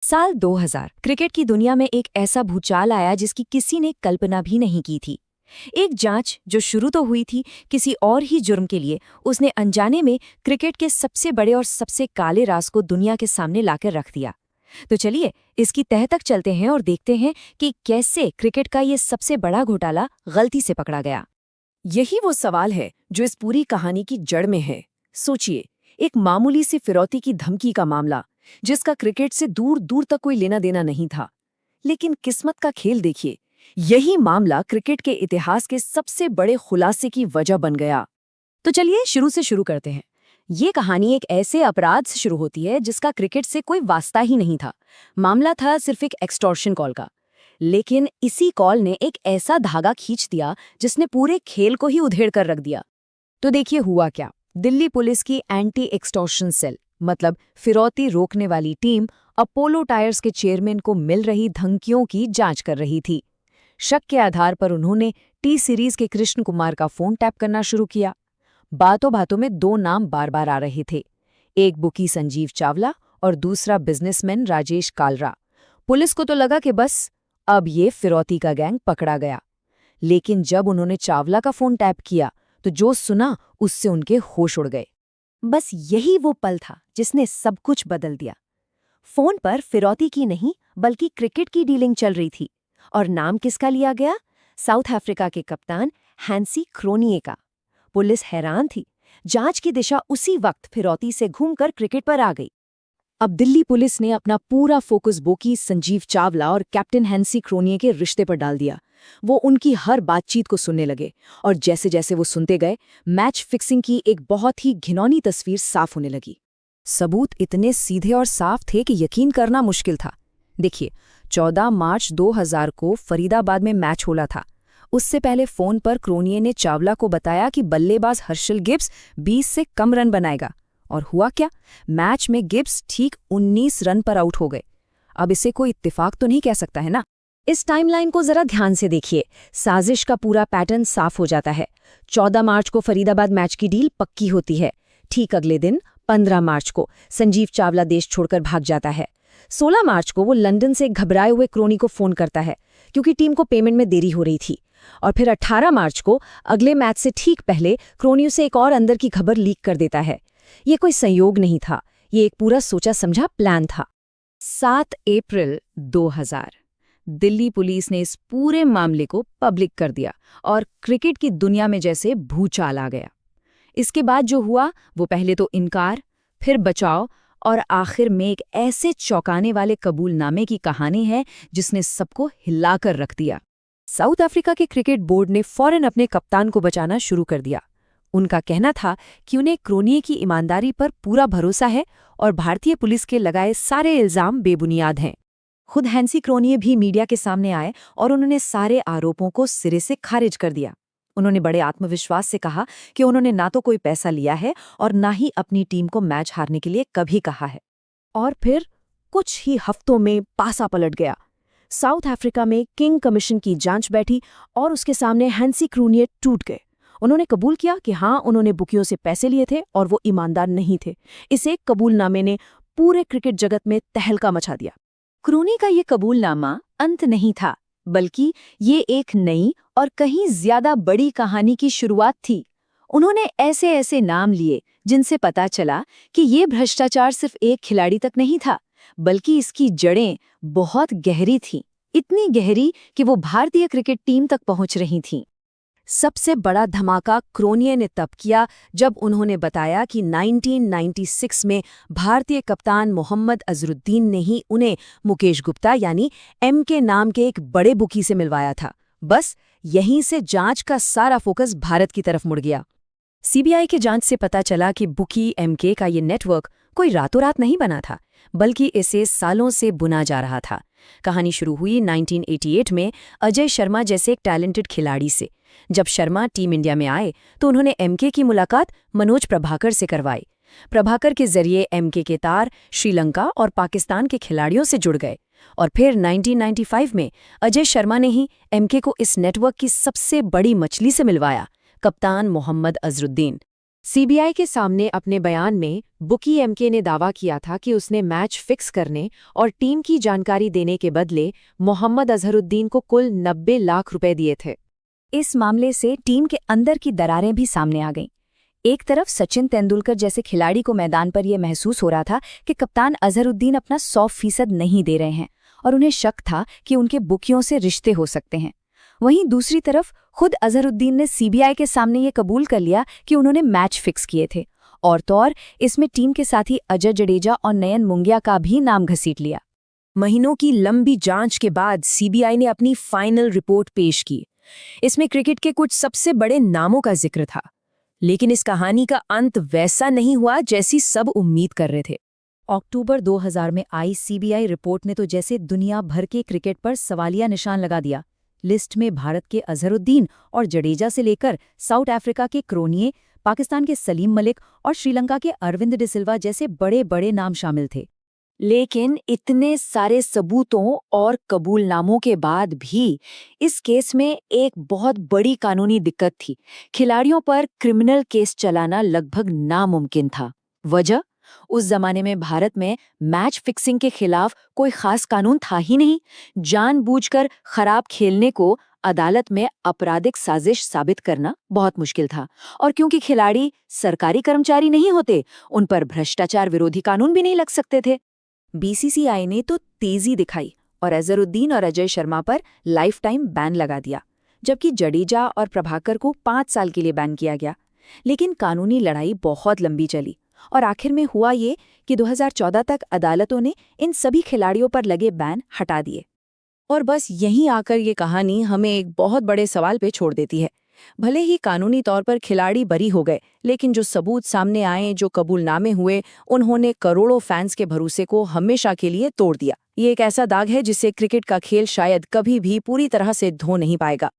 साल 2000 क्रिकेट की दुनिया में एक ऐसा भूचाल आया जिसकी किसी ने कल्पना भी नहीं की थी। एक जांच जो शुरू तो हुई थी किसी और ही जुर्म के लिए, उसने अनजाने में क्रिकेट के सबसे बड़े और सबसे काले राज को दुनिया के सामने लाकर रख दिया। तो चलिए इसकी तह तक चलते हैं और देखते हैं कि कैसे क्रिकेट का ये सबसे बड़ा घोटाला गलती से पकड़ा गया। यही वो सवाल है जो इस पूरी कहानी की जड़ में है। सोचिए, एक मामूली सी फिरौती की धमकी का मामला जिसका क्रिकेट से दूर दूर तक कोई लेना देना नहीं था। लेकिन किस्मत का खेल देखिए, यही मामला क्रिकेट के इतिहास के सबसे बड़े खुलासे की वजह बन गया। तो चलिए शुरू से शुरू करते हैं। ये कहानी एक ऐसे अपराध से शुरू होती है जिसका क्रिकेट से कोई वास्ता ही नहीं था। मामला था सिर्फ एक एक्सटॉर्शन कॉल का, लेकिन इसी कॉल ने एक ऐसा धागा खींच दिया जिसने पूरे खेल को ही उधेड़ कर रख दिया। तो देखिए हुआ क्या। दिल्ली पुलिस की एंटी एक्सटॉर्शन सेल, मतलब फिरौती रोकने वाली टीम, अपोलो टायर्स के चेयरमैन को मिल रही धमकियों की जांच कर रही थी। शक के आधार पर उन्होंने टी सीरीज के कृष्ण कुमार का फोन टैप करना शुरू किया। बातों बातों में दो नाम बार बार आ रहे थे, एक बुकी संजीव चावला और दूसरा बिजनेसमैन राजेश कालरा। पुलिस को तो लगा कि बस अब ये फिरौती का गैंग पकड़ा गया। लेकिन जब उन्होंने चावला का फोन टैप किया तो जो सुना उससे उनके होश उड़ गए। बस यही वो पल था जिसने सब कुछ बदल दिया। फोन पर फिरौती की नहीं बल्कि क्रिकेट की डीलिंग चल रही थी, और नाम किसका लिया गया? साउथ अफ्रीका के कप्तान हैंसी क्रोनिए का। पुलिस हैरान थी। जांच की दिशा उसी वक्त फिरौती से घूमकर क्रिकेट पर आ गई। अब दिल्ली पुलिस ने अपना पूरा फोकस बोकी संजीव चावला और कैप्टन हैंसी क्रोनिए के रिश्ते पर डाल दिया। वो उनकी हर बातचीत को सुनने लगे, और जैसे जैसे वो सुनते गए, मैच फिक्सिंग की एक बहुत ही घिनौनी तस्वीर साफ होने लगी। सबूत इतने सीधे और साफ थे कि यकीन करना मुश्किल था। देखिए, 14 मार्च 2000 को फरीदाबाद में मैच होला था। उससे पहले फोन पर क्रोनिए ने चावला को बताया कि बल्लेबाज हर्षल गिब्स 20 से कम रन बनाएगा। और हुआ क्या? मैच में गिब्स ठीक 19 रन पर आउट हो गए। अब इसे कोई इत्तेफाक तो नहीं कह सकता है ना? इस टाइमलाइन को जरा ध्यान से देखिए। साजिश का पूरा पैटर्न साफ हो जाता है। 14 मार्च को फरीदाबाद मैच की डील पक्की होती है। ठीक अगले दिन 15 मार्च को संजीव चावला देश छोड़कर भाग जाता है। 16 मार्च को वो लंदन से घबराए हुए क्रोनी को फोन करता है क्योंकि टीम को पेमेंट में देरी हो रही थी। और फिर 18 मार्च को अगले मैच से ठीक पहले क्रोनी उसे एक और अंदर की खबर लीक कर देता है। ये कोई संयोग नहीं था, ये एक पूरा सोचा समझा प्लान था। 7 अप्रैल 2000 दिल्ली पुलिस ने इस पूरे मामले को पब्लिक कर दिया और क्रिकेट की दुनिया में जैसे भूचाल आ गया। इसके बाद जो हुआ वो पहले तो इनकार, फिर बचाव और आखिर में एक ऐसे चौंकाने वाले कबूलनामे की कहानी है जिसने सबको हिलाकर रख दिया। साउथ अफ्रीका के क्रिकेट बोर्ड ने फौरन अपने कप्तान को बचाना शुरू कर दिया। उनका कहना था कि उन्हें क्रोनिए की ईमानदारी पर पूरा भरोसा है और भारतीय पुलिस के लगाए सारे इल्जाम बेबुनियाद हैं। खुद हैंसी क्रोनिए भी मीडिया के सामने आए और उन्होंने सारे आरोपों को सिरे से खारिज कर दिया। उन्होंने बड़े आत्मविश्वास से कहा कि उन्होंने ना तो कोई पैसा लिया है और ना ही अपनी टीम को मैच हारने के लिए कभी कहा है। और फिर कुछ ही हफ्तों में पासा पलट गया। साउथ अफ्रीका में किंग कमीशन की जांच बैठी और उसके सामने हैंसी क्रोनिए टूट गए। उन्होंने कबूल किया कि हाँ, उन्होंने बुकियों से पैसे लिए थे और वो ईमानदार नहीं थे। इस एक कबूलनामे ने पूरे क्रिकेट जगत में तहलका मचा दिया। क्रोनी का ये कबूलनामा अंत नहीं था, बल्कि ये एक नई और कहीं ज्यादा बड़ी कहानी की शुरुआत थी। उन्होंने ऐसे ऐसे नाम लिए जिनसे पता चला कि ये भ्रष्टाचार सिर्फ एक खिलाड़ी तक नहीं था, बल्कि इसकी जड़ें बहुत गहरी थीं, इतनी गहरी कि वो भारतीय क्रिकेट टीम तक पहुंच रही थीं। सबसे बड़ा धमाका क्रोनिए ने तब किया जब उन्होंने बताया कि 1996 में भारतीय कप्तान मोहम्मद अजरुद्दीन ने ही उन्हें मुकेश गुप्ता यानी एमके नाम के एक बड़े बुकी से मिलवाया था। बस यहीं से जांच का सारा फोकस भारत की तरफ मुड़ गया। सीबीआई के जांच से पता चला कि बुकी एमके का ये नेटवर्क कोई रातों रात नहीं बना था, बल्कि इसे सालों से बुना जा रहा था। कहानी शुरू हुई 1988 में अजय शर्मा जैसे एक टैलेंटेड खिलाड़ी से। जब शर्मा टीम इंडिया में आए तो उन्होंने एमके की मुलाकात मनोज प्रभाकर से करवाई। प्रभाकर के जरिए एमके के तार श्रीलंका और पाकिस्तान के खिलाड़ियों से जुड़ गए, और फिर 1995 में अजय शर्मा ने ही एमके को इस नेटवर्क की सबसे बड़ी मछली से मिलवाया, कप्तान मोहम्मद अजरुद्दीन। सीबीआई के सामने अपने बयान में बुकी एमके ने दावा किया था कि उसने मैच फिक्स करने और टीम की जानकारी देने के बदले मोहम्मद अजहरुद्दीन को कुल 90 लाख रुपए दिए थे। इस मामले से टीम के अंदर की दरारें भी सामने आ गईं। एक तरफ सचिन तेंदुलकर जैसे खिलाड़ी को मैदान पर यह महसूस हो रहा था कि कप्तान अजहरुद्दीन अपना 100% नहीं दे रहे हैं और उन्हें शक था कि उनके बुकियों से रिश्ते हो सकते हैं। वहीं दूसरी तरफ खुद अजहरुद्दीन ने सीबीआई के सामने ये कबूल कर लिया कि उन्होंने मैच फिक्स किए थे और तो और इसमें टीम के साथी अजय जडेजा और नयन मुंगिया का भी नाम घसीट लिया। महीनों की लंबी जांच के बाद सीबीआई ने अपनी फाइनल रिपोर्ट पेश की। इसमें क्रिकेट के कुछ सबसे बड़े नामों का जिक्र था, लेकिन इस कहानी का अंत वैसा नहीं हुआ जैसी सब उम्मीद कर रहे थे। अक्टूबर 2000 में आई सीबीआई रिपोर्ट ने तो जैसे दुनिया भर के क्रिकेट पर सवालिया निशान लगा दिया। लिस्ट में भारत के अजहरुद्दीन और जडेजा से लेकर साउथ अफ्रीका के क्रोनिये, पाकिस्तान के सलीम मलिक और श्रीलंका के अरविंद डिसिल्वा जैसे बड़े बड़े नाम शामिल थे। लेकिन इतने सारे सबूतों और कबूलनामों के बाद भी इस केस में एक बहुत बड़ी कानूनी दिक्कत थी। खिलाड़ियों पर क्रिमिनल केस चलाना लगभग नामुमकिन था। वजह, उस जमाने में भारत में मैच फिक्सिंग के खिलाफ कोई खास कानून था ही नहीं। जानबूझकर खराब खेलने को अदालत में आपराधिक साजिश साबित करना बहुत मुश्किल था, और क्योंकि खिलाड़ी सरकारी कर्मचारी नहीं होते, उन पर भ्रष्टाचार विरोधी कानून भी नहीं लग सकते थे। बीसीसीआई ने तो तेजी दिखाई और अजहरुद्दीन और अजय शर्मा पर लाइफ टाइम बैन लगा दिया, जबकि जडेजा और प्रभाकर को 5 साल के लिए बैन किया गया। लेकिन कानूनी लड़ाई बहुत लंबी चली और आखिर में हुआ ये कि 2014 तक अदालतों ने इन सभी खिलाड़ियों पर लगे बैन हटा दिए। और बस यहीं आकर ये कहानी हमें एक बहुत बड़े सवाल पे छोड़ देती है। भले ही कानूनी तौर पर खिलाड़ी बरी हो गए, लेकिन जो सबूत सामने आए, जो कबूलनामे हुए, उन्होंने करोड़ों फैंस के भरोसे को हमेशा के लिए तोड़ दिया। ये एक ऐसा दाग है जिसे क्रिकेट का खेल शायद कभी भी पूरी तरह से धो नहीं पाएगा।